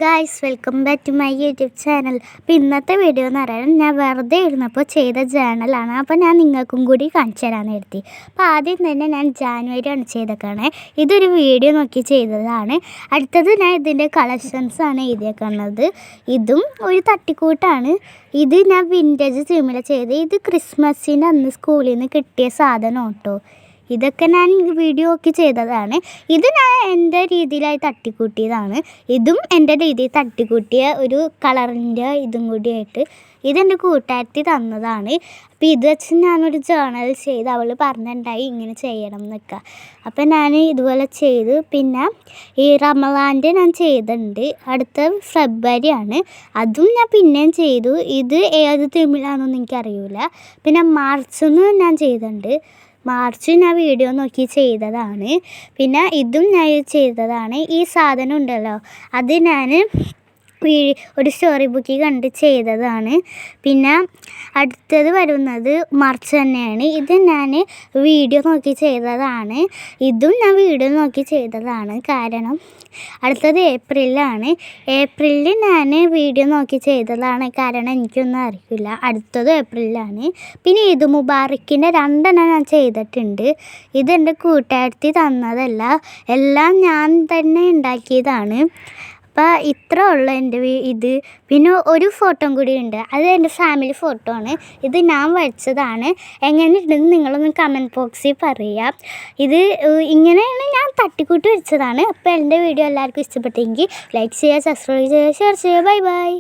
Guys welcome back to my YouTube channel. അപ്പോൾ ഇന്നത്തെ video എന്ന് പറയുന്നത് ഞാൻ വെറുതെ ഇരുന്നപ്പോൾ ചെയ്ത ജേണലാണ്. അപ്പോൾ ഞാൻ നിങ്ങൾക്കും കൂടി കാണിച്ചു തരാമെന്ന് കരുതി. അപ്പോൾ ആദ്യം തന്നെ ഞാൻ ജാനുവരിയാണ് ചെയ്തേക്കണേ. ഇതൊരു വീഡിയോ നോക്കി ചെയ്തതാണ്. അടുത്തത് ഞാൻ ഇതിൻ്റെ കളക്ഷൻസാണ് എഴുതിയേക്കുന്നത്. ഇതും ഒരു തട്ടിക്കൂട്ടാണ്. ഇത് ഞാൻ വിൻറ്റേജ് തീമിലാണ് ചെയ്ത്. ഇത് ക്രിസ്മസിന് അന്ന് സ്കൂളിൽ നിന്ന് കിട്ടിയ സാധനം കേട്ടോ. ഇതൊക്കെ ഞാൻ വീഡിയോ ഒക്കെ ചെയ്തതാണ്. ഇത് ഞാൻ എൻ്റെ രീതിയിലായി തട്ടിക്കൂട്ടിയതാണ്. ഇതും എൻ്റെ രീതിയിൽ തട്ടിക്കൂട്ടിയ ഒരു കളറിൻ്റെ ഇതും കൂടിയായിട്ട് ഇതെൻ്റെ കൂട്ടുകാരത്തി തന്നതാണ്. അപ്പോൾ ഇത് വെച്ച് ഞാനൊരു ജേണൽ ചെയ്ത് അവൾ പറഞ്ഞിട്ടുണ്ടായി ഇങ്ങനെ ചെയ്യണം എന്നൊക്കെ. അപ്പോൾ ഞാൻ ഇതുപോലെ ചെയ്തു. പിന്നെ ഈ റമളാൻ്റെ ഞാൻ ചെയ്തിട്ടുണ്ട്. അടുത്ത ഫെബ്രുവരിയാണ്. അതും ഞാൻ പിന്നെയും ചെയ്തു. ഇത് ഏത് തീമിലാണെന്നൊന്നും എനിക്കറിയില്ല. പിന്നെ മാർച്ചിൽ ഞാൻ ചെയ്തിട്ടുണ്ട്. മാർച്ച് ഞാൻ വീഡിയോ നോക്കി ചെയ്തതാണ്. പിന്നെ ഇതും ഞാൻ ചെയ്തതാണ്. ഈ സാധനം ഉണ്ടല്ലോ അത് ഞാൻ ഒരു സ്റ്റോറി ബുക്കിൽ കണ്ട് ചെയ്തതാണ്. പിന്നെ അടുത്തത് വരുന്നത് മാർച്ച് തന്നെയാണ്. ഇത് ഞാൻ വീഡിയോ നോക്കി ചെയ്തതാണ്. ഇതും ഞാൻ വീഡിയോ നോക്കി ചെയ്തതാണ്. കാരണം അടുത്തത് ഏപ്രിലാണ്. ഏപ്രിലിൽ ഞാൻ വീഡിയോ നോക്കി ചെയ്തതാണ്. കാരണം എനിക്കൊന്നും അറിയില്ല. അടുത്തത് ഏപ്രിലാണ്. പിന്നെ ഈദ് മുബാറക്കിൻ്റെ 2 ഞാൻ ചെയ്തിട്ടുണ്ട്. ഇതെൻ്റെ കൂട്ടുകാരത്തി തന്നതല്ല, എല്ലാം ഞാൻ തന്നെ ഉണ്ടാക്കിയതാണ്. അപ്പോൾ ഇത്ര ഉള്ളു എൻ്റെ ഇത്. പിന്നെ ഒരു ഫോട്ടോ കൂടി ഉണ്ട്. അത് എൻ്റെ ഫാമിലി ഫോട്ടോ ആണ്. ഇത് ഞാൻ വരച്ചതാണ്. എങ്ങനെയുണ്ടെന്ന് നിങ്ങളൊന്ന് കമൻറ്റ് ബോക്സിൽ പറയാം. ഇത് ഇങ്ങനെയാണ് ഞാൻ തട്ടിക്കൂട്ടി വരച്ചതാണ്. അപ്പോൾ എൻ്റെ വീഡിയോ എല്ലാവർക്കും ഇഷ്ടപ്പെട്ടെങ്കിൽ ലൈക്ക് ചെയ്യുക, സബ്സ്ക്രൈബ് ചെയ്യുക, ഷെയർ ചെയ്യുക. Bye bye.